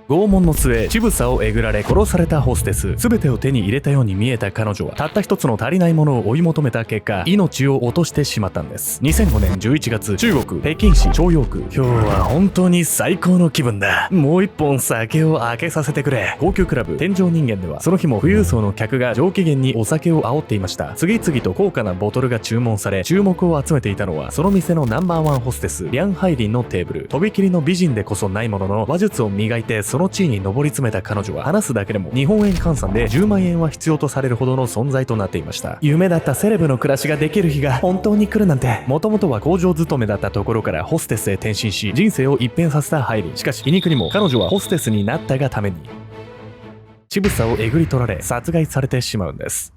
拷問の末、乳房をえぐられ殺されたホステス。全てを手に入れたように見えた彼女は、たった一つの足りないものを追い求めた結果、命を落としてしまったんです。2005年11月、中国北京市朝陽区。今日は本当に最高の気分だ。もう一本酒を開けさせてくれ。高級クラブ天井人間では、その日も富裕層の客が上機嫌にお酒を煽っていました。次々と高価なボトルが注文され、注目を集めていたのは、その店のナンバーワンホステス、リャン・ハイリンのテーブル。とびきりの美人でこそないものの、話術を磨いてその地位に上り詰めた彼女は、話すだけでも日本円換算で10万円は必要とされるほどの存在となっていました。夢だったセレブの暮らしができる日が本当に来るなんて。もともとは工場勤めだったところからホステスへ転身し、人生を一変させたハイリン。しかし皮肉にも彼女はホステスになったがために、乳房をえぐり取られ殺害されてしまうんです。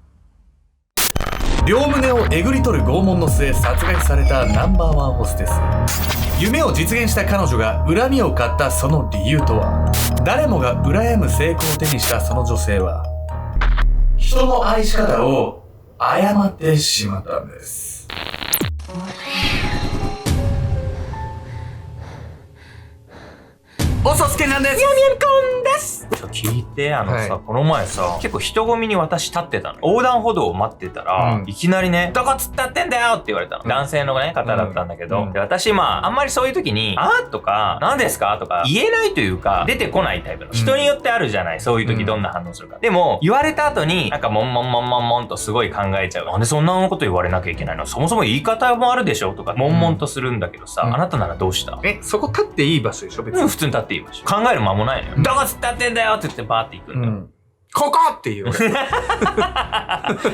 両胸をえぐり取る拷問の末殺害されたナンバーワンホステス。夢を実現した彼女が恨みを買ったその理由とは。誰もが羨む成功を手にしたその女性は、人の愛し方を誤ってしまったんです。おそすけなんです。みやみやみこんです。聞いて、この前さ、結構人混みに私立ってたの。横断歩道を待ってたら、いきなりね、どこ突っ立ってんだよって言われたの。男性のね、方だったんだけど、で私あんまりそういう時に、とか、何ですかとか、言えないというか、出てこないタイプの。人によってあるじゃない、そういう時どんな反応するか。でも、言われた後に、もんもんもんもんもんとすごい考えちゃう。なんでそんなこと言われなきゃいけないの？そもそも言い方もあるでしょとか、もんもんとするんだけどさ、あなたならどうした？そこ立っていい場所でしょ別に。普通に立っていい場所。考える間もないのよ。どこ突っ立ってんだよって言ってバーって行くんだよ。ここっていう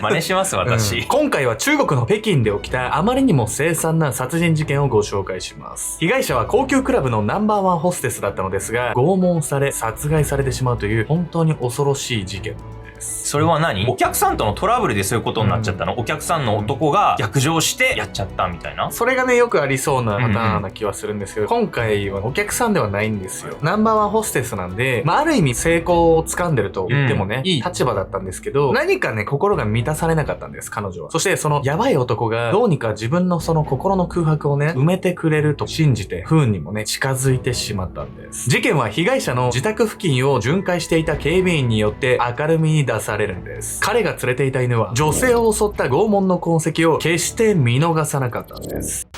真似します私、今回は中国の北京で起きたあまりにも凄惨な殺人事件をご紹介します。被害者は高級クラブのナンバーワンホステスだったのですが、拷問され殺害されてしまうという本当に恐ろしい事件。それは何？お客さんとのトラブルでそういうことになっちゃったの？お客さんの男が逆上してやっちゃったみたいな？それがね、よくありそうなパターンな気はするんですけど、今回はお客さんではないんですよ。ナンバーワンホステスなんで、ある意味成功を掴んでると言ってもね、いい立場だったんですけど、何かね、心が満たされなかったんです、彼女は。そしてそのヤバい男がどうにか自分のその心の空白をね、埋めてくれると信じて、不運にもね、近づいてしまったんです。事件は被害者の自宅付近を巡回していた警備員によって明るみに出されるんです。彼が連れていた犬は女性を襲った拷問の痕跡を決して見逃さなかったんです。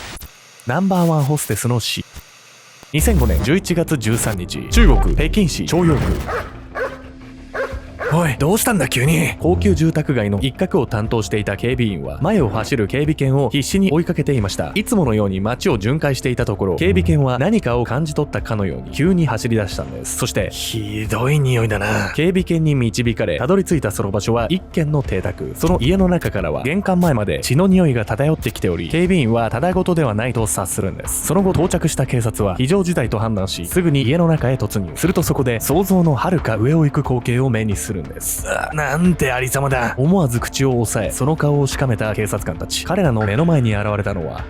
ナンバーワンホステスの死。2005年11月13日、中国北京市朝陽区。おい、どうしたんだ急に。高級住宅街の一角を担当していた警備員は、前を走る警備犬を必死に追いかけていました。いつものように街を巡回していたところ、警備犬は何かを感じ取ったかのように急に走り出したんです。そして、ひどい匂いだな。警備犬に導かれ、たどり着いたその場所は一軒の邸宅。その家の中からは玄関前まで血の匂いが漂ってきており、警備員はただごとではないと察するんです。その後到着した警察は非常事態と判断し、すぐに家の中へ突入。するとそこで想像の遥か上を行く光景を目にするんです。なんてありさまだ。思わず口を押さえ、その顔をしかめた警察官たち。彼らの目の前に現れたのは、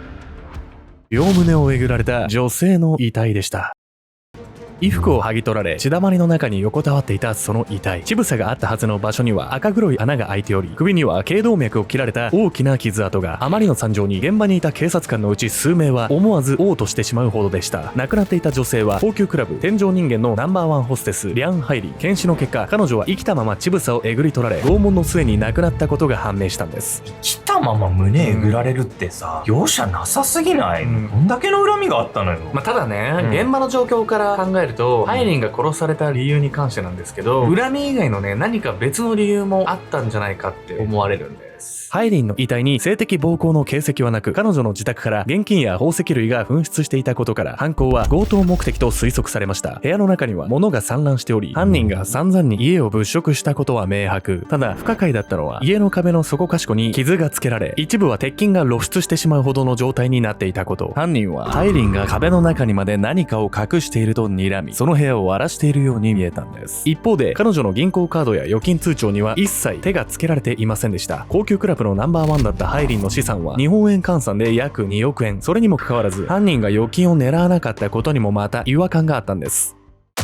両胸をえぐられた女性の遺体でした。衣服を剥ぎ取られ、血だまりの中に横たわっていたその遺体。乳房があったはずの場所には赤黒い穴が開いており、首には頸動脈を切られた大きな傷跡が。あまりの惨状に現場にいた警察官のうち数名は思わず嘔吐してしまうほどでした。亡くなっていた女性は高級クラブ天井人間のナンバーワンホステスリャン・ハイリン。検視の結果、彼女は生きたまま乳房をえぐり取られ、拷問の末に亡くなったことが判明したんです。生きたまま胸えぐられるってさ、容赦なさすぎない？どんだけの恨みがあったのよ。ただね、現場の状況から考えると、ハイリンが殺された理由に関してなんですけど、恨み以外のね、何か別の理由もあったんじゃないかって思われるんです。ハイリンの遺体に性的暴行の形跡はなく、彼女の自宅から現金や宝石類が紛失していたことから、犯行は強盗目的と推測されました。部屋の中には物が散乱しており、犯人が散々に家を物色したことは明白。ただ不可解だったのは、家の壁のそこかしこに傷がつけられ、一部は鉄筋が露出してしまうほどの状態になっていたこと。犯人はハイリンが壁の中にまで何かを隠していると睨み、その部屋を荒らしているように見えたんです。一方で、彼女の銀行カードや預金通帳には一切手がつけられていませんでした。高級クラブのナンバーワンだったハイリンの資産は日本円換算で約2億円。それにもかかわらず、犯人が預金を狙わなかったことにもまた違和感があったんです。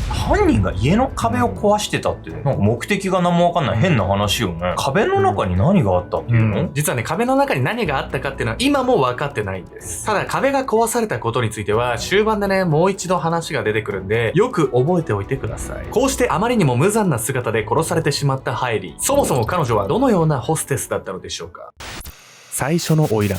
犯人が家の壁を壊してたって、なんか目的が何もわかんない変な話よね。壁の中に何があったっていうの？実はね、壁の中に何があったかっていうのは今も分かってないんです。ただ壁が壊されたことについては終盤でね、もう一度話が出てくるんで、よく覚えておいてください。こうしてあまりにも無残な姿で殺されてしまったハイリー。そもそも彼女はどのようなホステスだったのでしょうか？最初の花魁。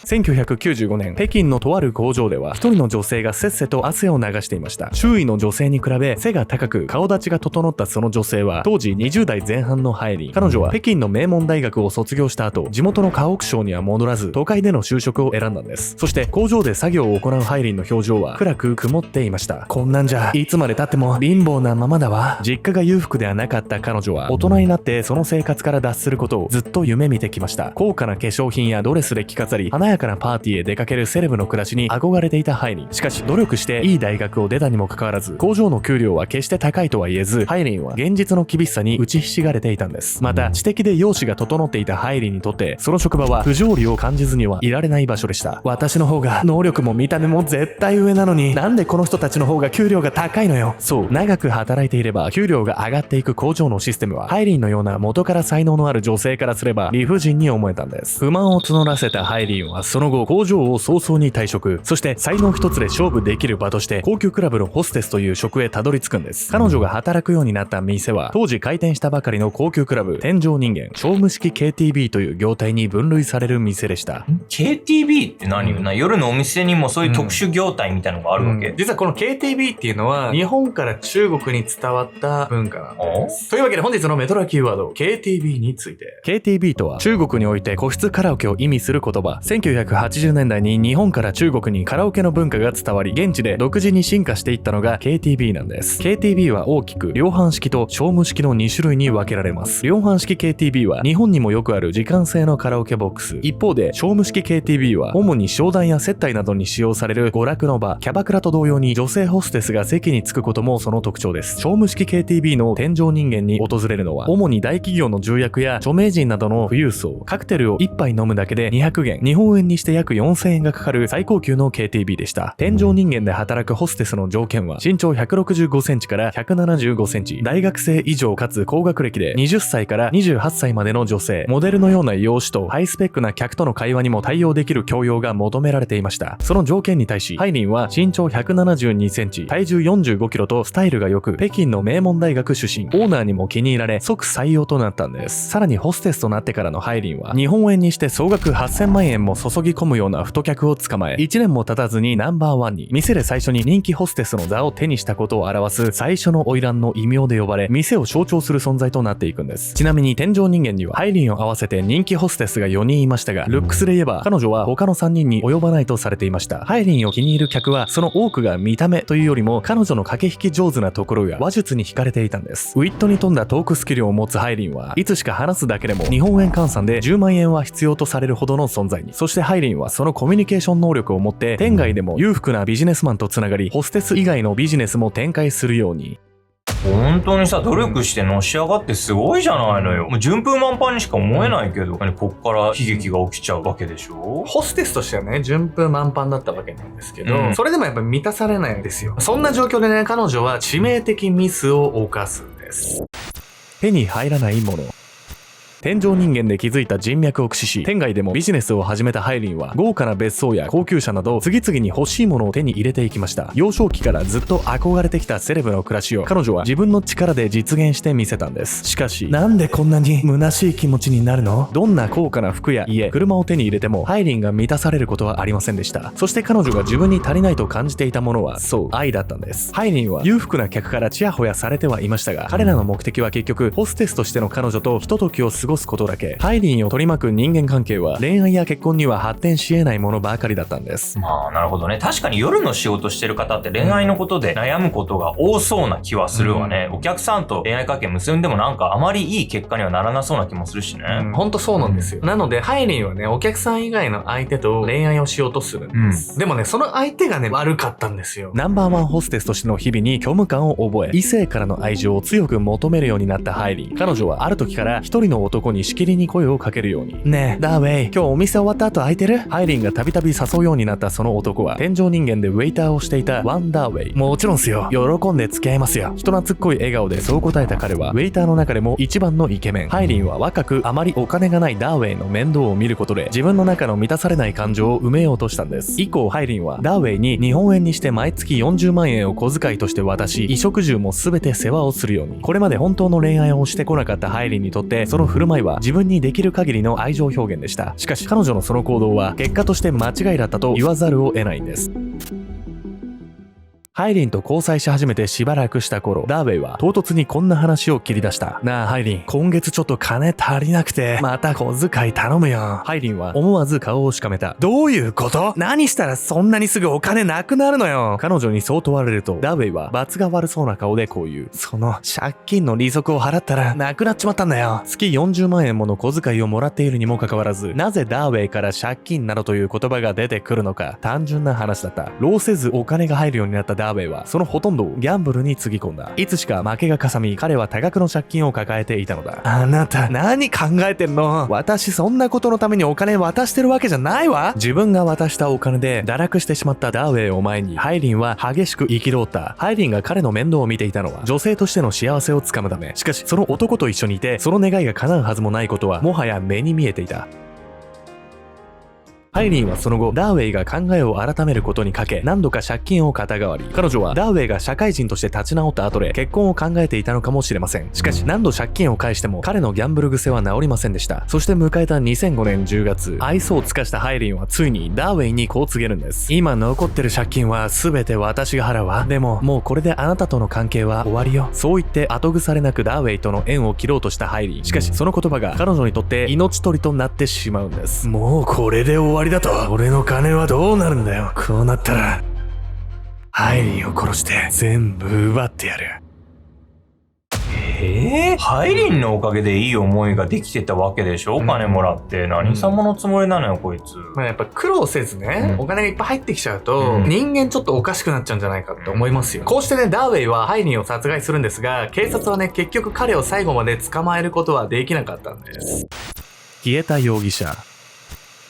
1995年、北京のとある工場では、一人の女性がせっせと汗を流していました。周囲の女性に比べ、背が高く、顔立ちが整ったその女性は、当時20代前半のハイリー。彼女は北京の名門大学を卒業した後、地元の河北省には戻らず、都会での就職を選んだんです。そして、工場で作業を行うハイリーの表情は、暗く曇っていました。こんなんじゃ、いつまで経っても貧乏なままだわ。実家が裕福ではなかった彼女は、大人になってその生活から脱することをずっと夢見てきました。高価な化粧品やドレスで着飾り、華やかなパーティーへ出かけるセレブの暮らしに憧れていたハイリン。しかし努力していい大学を出たにもかかわらず、工場の給料は決して高いとは言えず、ハイリンは現実の厳しさに打ちひしがれていたんです。また知的で容姿が整っていたハイリンにとって、その職場は不条理を感じずにはいられない場所でした。私の方が能力も見た目も絶対上なのに、なんでこの人たちの方が給料が高いのよ。そう、長く働いていれば給料が上がっていく工場のシステムは、ハイリンのような元から才能のある女性からすれば理不尽に思えたんです。不満を募らせたハイリンはその後工場を早々に退職。そして才能一つで勝負できる場として高級クラブのホステスという職へたどり着くんです。彼女が働くようになった店は、当時開店したばかりの高級クラブ天井人間商務式 KTB という業態に分類される店でした。 KTB って何よな、夜のお店にもそういう特殊業態みたいなのがあるわけ？実はこの KTB っていうのは日本から中国に伝わった文化なんです。というわけで本日のメトラキーワード KTB について。 KTB とは中国において個室カラオケを意味する言葉。1980年代に日本から中国にカラオケの文化が伝わり、現地で独自に進化していったのが KTB なんです。 KTB は大きく量販式と商務式の2種類に分けられます。量販式 KTB は日本にもよくある時間制のカラオケボックス。一方で商務式 KTB は主に商談や接待などに使用される娯楽の場、キャバクラと同様に女性ホステスが席に着くこともその特徴です。商務式 KTB の天井人間に訪れるのは、主に大企業の重役や著名人などの富裕層。カクテルを1杯飲むだけで200元、日本円にして約4000円がかかる最高級の KTB でした。天井人間で働くホステスの条件は、身長165センチから175センチ、大学生以上かつ高学歴で20歳から28歳までの女性、モデルのような容姿とハイスペックな客との会話にも対応できる教養が求められていました。その条件に対し、ハイリンは身長172センチ、体重45キロとスタイルが良く、北京の名門大学出身、オーナーにも気に入られ、即採用となったんです。さらにホステスとなってからのハイリンは、日本円にして総額8000万円も注ぎ込むような太客を捕まえ、1年も経たずにナンバーワンに。店で最初に人気ホステスの座を手にしたことを表す最初の花魁の異名で呼ばれ、店を象徴する存在となっていくんです。ちなみに天井人間にはハイリンを合わせて人気ホステスが4人いましたが、ルックスで言えば彼女は他の3人に及ばないとされていました。ハイリンを気に入る客はその多くが見た目というよりも彼女の駆け引き上手なところや話術に惹かれていたんです。ウィットに富んだトークスキルを持つハイリンはいつしか話すだけでも日本円換算で10万円は必要とされるほどの存在に。そしてハイリンはそのコミュニケーション能力を持って店外でも裕福なビジネスマンとつながり、ホステス以外のビジネスも展開するように。本当にさ、努力してのし上がってすごいじゃないのよ。もう順風満帆にしか思えないけど、こっから悲劇が起きちゃうわけでしょ。ホステスとしてはね、順風満帆だったわけなんですけど、それでもやっぱ満たされないんですよ。そんな状況でね、彼女は致命的ミスを犯すんです。手に入らないもの。天井人間で築いた人脈を駆使し、店外でもビジネスを始めたハイリンは、豪華な別荘や高級車など、次々に欲しいものを手に入れていきました。幼少期からずっと憧れてきたセレブの暮らしを、彼女は自分の力で実現してみせたんです。しかし、なんでこんなに虚しい気持ちになるの？どんな高価な服や家、車を手に入れても、ハイリンが満たされることはありませんでした。そして彼女が自分に足りないと感じていたものは、そう、愛だったんです。ハイリンは裕福な客からチヤホヤされてはいましたが、彼らの目的は結局、ホステスとしての彼女とひとときを過ごすことだけ。ハイリンを取り巻く人間関係は恋愛や結婚には発展し得ないものばかりだったんです。まあなるほどね。確かに夜の仕事してる方って恋愛のことで悩むことが多そうな気はするわね。お客さんと恋愛関係結んでもなんかあまりいい結果にはならなそうな気もするしね。ほんとそうなんですよ。なのでハイリンはね、お客さん以外の相手と恋愛をしようとするんです。でもね、その相手がね、悪かったんですよ。ナンバーワンホステスとしての日々に虚無感を覚え、異性からの愛情を強く求めるようになったハイリン。彼女はある時から一人の男男にしきりに声をかけるように。ねえ、ダーウェイ、今日お店終わった後空いてる？ハイリンがたびたび誘うようになったその男は、天上人間でウェイターをしていたワン・ダーウェイ。もちろんっすよ。喜んで付き合いますよ。人懐っこい笑顔でそう答えた彼は、ウェイターの中でも一番のイケメン。ハイリンは若く、あまりお金がないダーウェイの面倒を見ることで、自分の中の満たされない感情を埋めようとしたんです。以降、ハイリンは、ダーウェイに日本円にして毎月40万円を小遣いとして渡し、衣食住も全て世話をするように。これまで本当の恋愛をしてこなかったハイリンにとって、その振る舞いは自分にできる限りの愛情表現でした。しかし、彼女のその行動は、結果として間違いだったと言わざるを得ないんです。ハイリンと交際し始めてしばらくした頃、ダーウェイは唐突にこんな話を切り出した。なあハイリン、今月ちょっと金足りなくて、また小遣い頼むよ。ハイリンは思わず顔をしかめた。どういうこと？何したらそんなにすぐお金なくなるのよ。彼女にそう問われると、ダーウェイは罰が悪そうな顔でこう言う。その借金の利息を払ったらなくなっちまったんだよ。月40万円もの小遣いをもらっているにもかかわらず、なぜダーウェイから借金などという言葉が出てくるのか、単純な話だった。労せずお金が入るようになったダーウェイは、そのほとんどをギャンブルにつぎ込んだ。いつしか負けがかさみ、彼は多額の借金を抱えていたのだ。あなた、何考えてんの？私そんなことのためにお金渡してるわけじゃないわ。自分が渡したお金で堕落してしまったダーウェイを前に、ハイリンは激しく憤った。ハイリンが彼の面倒を見ていたのは、女性としての幸せをつかむため。しかし、その男と一緒にいて、その願いが叶うはずもないことは、もはや目に見えていた。ハイリンはその後、ダーウェイが考えを改めることにかけ、何度か借金を肩代わり。彼女はダーウェイが社会人として立ち直った後で結婚を考えていたのかもしれません。しかし、何度借金を返しても彼のギャンブル癖は治りませんでした。そして迎えた2005年10月、愛想を尽かしたハイリンはついにダーウェイにこう告げるんです。今残ってる借金は全て私が払うわ。でも、もうこれであなたとの関係は終わりよ。そう言って後腐れなくダーウェイとの縁を切ろうとしたハイリン。しかし、その言葉が彼女にとって命取りとなってしまうんです。もうこれで終わりだと。俺の金はどうなるんだよ。こうなったらハイリンを殺して全部奪ってやる。ハイリンのおかげでいい思いができてたわけでしょ？お金もらって。何様のつもりなのよ、こいつ。まあやっぱ苦労せずね、お金がいっぱい入ってきちゃうと、人間ちょっとおかしくなっちゃうんじゃないかって思いますよ。こうしてね、ダーウェイはハイリンを殺害するんですが、警察はね、結局彼を最後まで捕まえることはできなかったんです。消えた容疑者。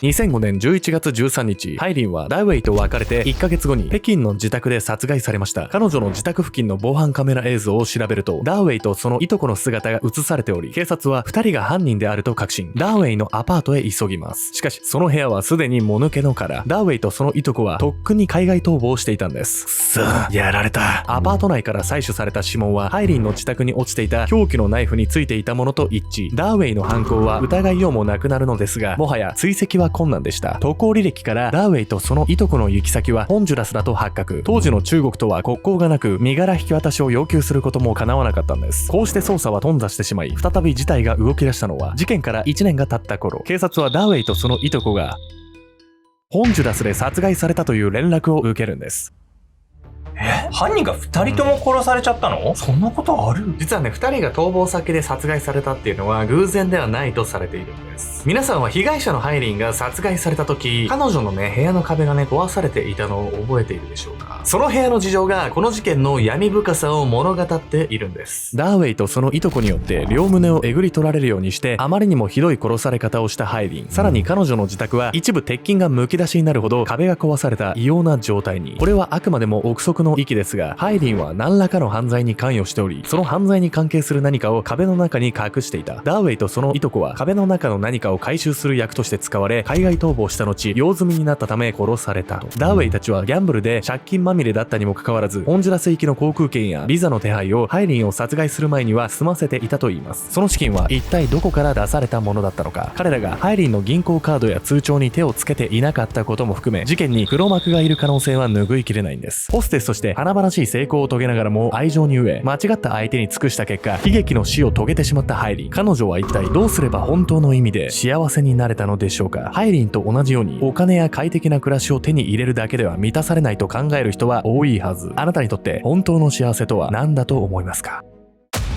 2005年11月13日、ハイリンはダーウェイと別れて1ヶ月後に北京の自宅で殺害されました。彼女の自宅付近の防犯カメラ映像を調べると、ダーウェイとそのいとこの姿が映されており、警察は2人が犯人であると確信。ダーウェイのアパートへ急ぎます。しかし、その部屋はすでにもぬけの殻。ダーウェイとそのいとこはとっくに海外逃亡していたんです。くそ、やられた。アパート内から採取された指紋は、ハイリンの自宅に落ちていた凶器のナイフについていたものと一致。ダーウェイの犯行は疑いようもなくなるのですが、もはや追跡は困難でした。渡航履歴からダーウェイとそのいとこの行き先はホンジュラスだと発覚。当時の中国とは国交がなく、身柄引き渡しを要求することも叶わなかったんです。こうして捜査は頓挫してしまい、再び事態が動き出したのは事件から1年が経った頃、警察はダーウェイとそのいとこがホンジュラスで殺害されたという連絡を受けるんです。犯人が2人とも殺されちゃったの？そんなことある？実はね、2人が逃亡先で殺害されたっていうのは偶然ではないとされているんです。皆さんは被害者のハイリンが殺害された時、彼女のね、部屋の壁がね、壊されていたのを覚えているでしょうか？その部屋の事情がこの事件の闇深さを物語っているんです。ダーウェイとそのいとこによって両胸をえぐり取られるようにして、あまりにもひどい殺され方をしたハイリン。さらに彼女の自宅は一部鉄筋がむき出しになるほど壁が壊された異様な状態に。これはあくまでも憶測の域ですが、ハイリンは何らかの犯罪に関与しており、その犯罪に関係する何かを壁の中に隠していた。ダーウェイとそのいとこは壁の中の何かを回収する役として使われ、海外逃亡した後、用済みになったため殺されたと。ダーウェイたちはギャンブルで借金まみれだったにもかかわらず、ホンジュラス行きの航空券やビザの手配をハイリンを殺害する前には済ませていたといいます。その資金は一体どこから出されたものだったのか。彼らがハイリンの銀行カードや通帳に手をつけていなかったことも含め、事件に黒幕がいる可能性は拭いきれないんです。ホステスとして華々しい成功を遂げながらも愛情に飢え、間違った相手に尽くした結果、悲劇の死を遂げてしまったハイリン。彼女は一体どうすれば本当の意味で幸せになれたのでしょうか。ハイリンと同じようにお金や快適な暮らしを手に入れるだけでは満たされないと考える人は多いはず。あなたにとって本当の幸せとは何だと思いますか？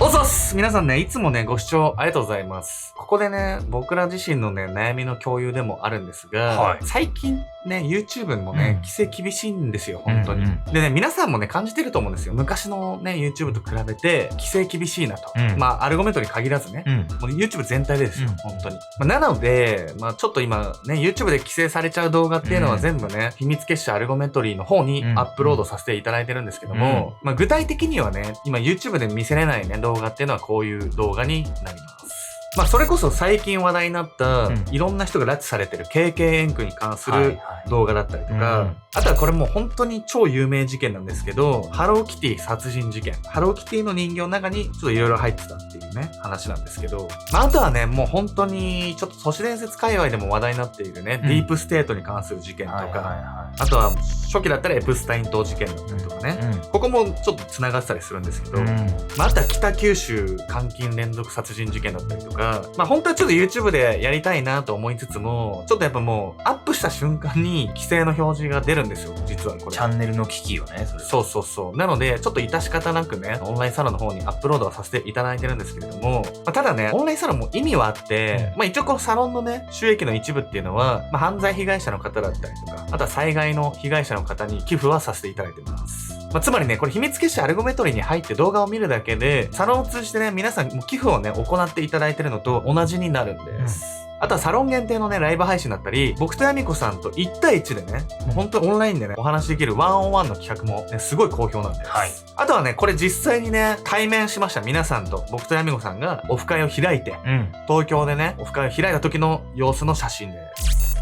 おっす皆さんね、いつもね、ご視聴ありがとうございます。ここでね、僕ら自身のね、悩みの共有でもあるんですが、はい最近ね、YouTube もね、規制厳しいんですよ、本当に。でね、皆さんもね、感じてると思うんですよ。昔のね、YouTube と比べて、規制厳しいなと。まあ、アルゴメトリ限らずね、もう YouTube 全体でですよ、本当に。なので、まあ、ちょっと今ね、YouTube で規制されちゃう動画っていうのは全部ね、秘密結社アルゴメトリの方にアップロードさせていただいてるんですけども、まあ、具体的にはね、今 YouTube で見せれないね、動画っていうのはこういう動画になります。まあそれこそ最近話題になった、いろんな人が拉致されてる KK 円区に関する動画だったりとか、あとはこれもう本当に超有名事件なんですけど、ハローキティ殺人事件。ハローキティの人形の中にちょっといろいろ入ってたっていうね、話なんですけど、まああとはね、もう本当にちょっと都市伝説界隈でも話題になっているね、ディープステートに関する事件とか、あとは初期だったらエプスタイン島事件だったりとかね、ここもちょっと繋がってたりするんですけど、まああとは北九州監禁連続殺人事件だったりとか、まあ本当はちょっと YouTube でやりたいなと思いつつも、ちょっとやっぱもうアップした瞬間に規制の表示が出るんですよ、実はこれ。チャンネルの機器よね、それ。そうそうそう。なので、ちょっと致し方なくね、オンラインサロンの方にアップロードはさせていただいてるんですけれども、まあ、ただね、オンラインサロンも意味はあって、まあ一応このサロンのね、収益の一部っていうのは、まあ犯罪被害者の方だったりとか、あとは災害の被害者の方に寄付はさせていただいてます。まあ、つまりね、これ秘密結社アルゴメトリに入って動画を見るだけで、サロンを通じてね、皆さんも寄付をね、行っていただいてるのと同じになるんです。あとはサロン限定のね、ライブ配信だったり、僕とヤミコさんと1対1でね、本当にオンラインでね、お話できるワンオンワンの企画もね、すごい好評なんです。はい、あとはね、これ実際にね、対面しました皆さんと、僕とヤミコさんがオフ会を開いて、東京でね、オフ会を開いた時の様子の写真です。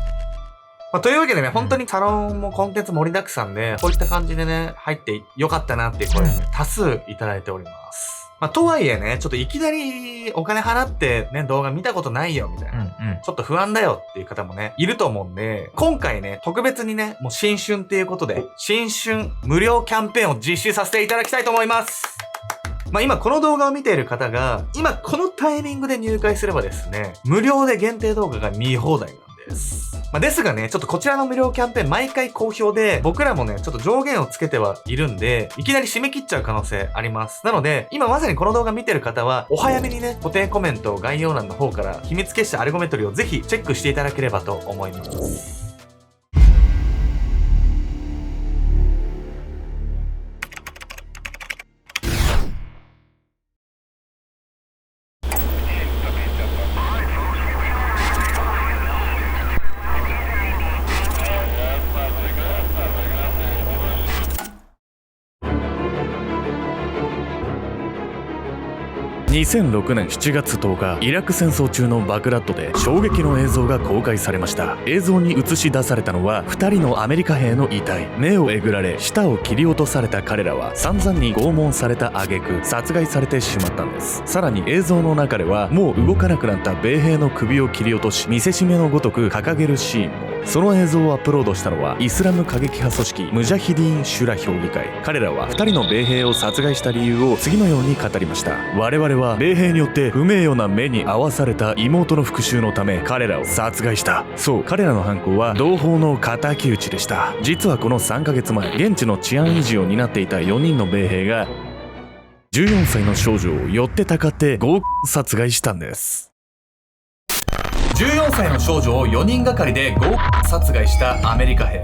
まあ、というわけでね、本当にサロンもコンテンツ盛りだくさんで、こういった感じでね、入ってよかったなっていう声をね、多数いただいております。まあ、とはいえね、ちょっといきなりお金払ってね、動画見たことないよ、みたいな。ちょっと不安だよっていう方もね、いると思うんで、今回ね、特別にね、もう新春っていうことで、新春無料キャンペーンを実施させていただきたいと思います。まあ今この動画を見ている方が、今このタイミングで入会すればですね、無料で限定動画が見放題なんです。まあですがね、ちょっとこちらの無料キャンペーン毎回好評で、僕らもね、ちょっと上限をつけてはいるんで、いきなり締め切っちゃう可能性あります。なので、今まさにこの動画見てる方は、お早めにね、固定コメント概要欄の方から秘密結社アルゴメトリをぜひチェックしていただければと思います。2006年7月10日、イラク戦争中のバグダッドで衝撃の映像が公開されました。映像に映し出されたのは2人のアメリカ兵の遺体。目をえぐられ舌を切り落とされた彼らは散々に拷問された挙句殺害されてしまったんです。さらに映像の中ではもう動かなくなった米兵の首を切り落とし見せしめのごとく掲げるシーンも。その映像をアップロードしたのはイスラム過激派組織ムジャヒディーン・シュラ評議会。彼らは2人の米兵を殺害した理由を次のように語りました。我々は米兵によって不名誉な目に遭わされた妹の復讐のため彼らを殺害した。そう、彼らの犯行は同胞の敵討ちでした。実はこの3ヶ月前、現地の治安維持を担っていた4人の米兵が14歳の少女を寄ってたかって殺害したんです。14歳の少女を4人がかりで殺害したアメリカ兵。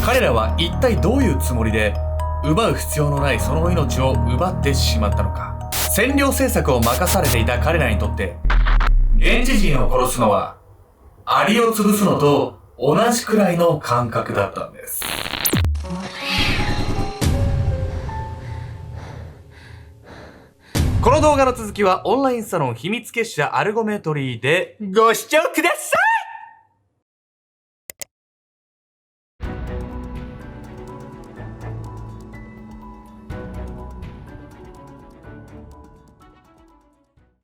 彼らは一体どういうつもりで奪う必要のないその命を奪ってしまったのか。占領政策を任されていた彼らにとって現地人を殺すのはアリを潰すのと同じくらいの感覚だったんです。この動画の続きはオンラインサロン秘密結社アルゴメトリーでご視聴ください。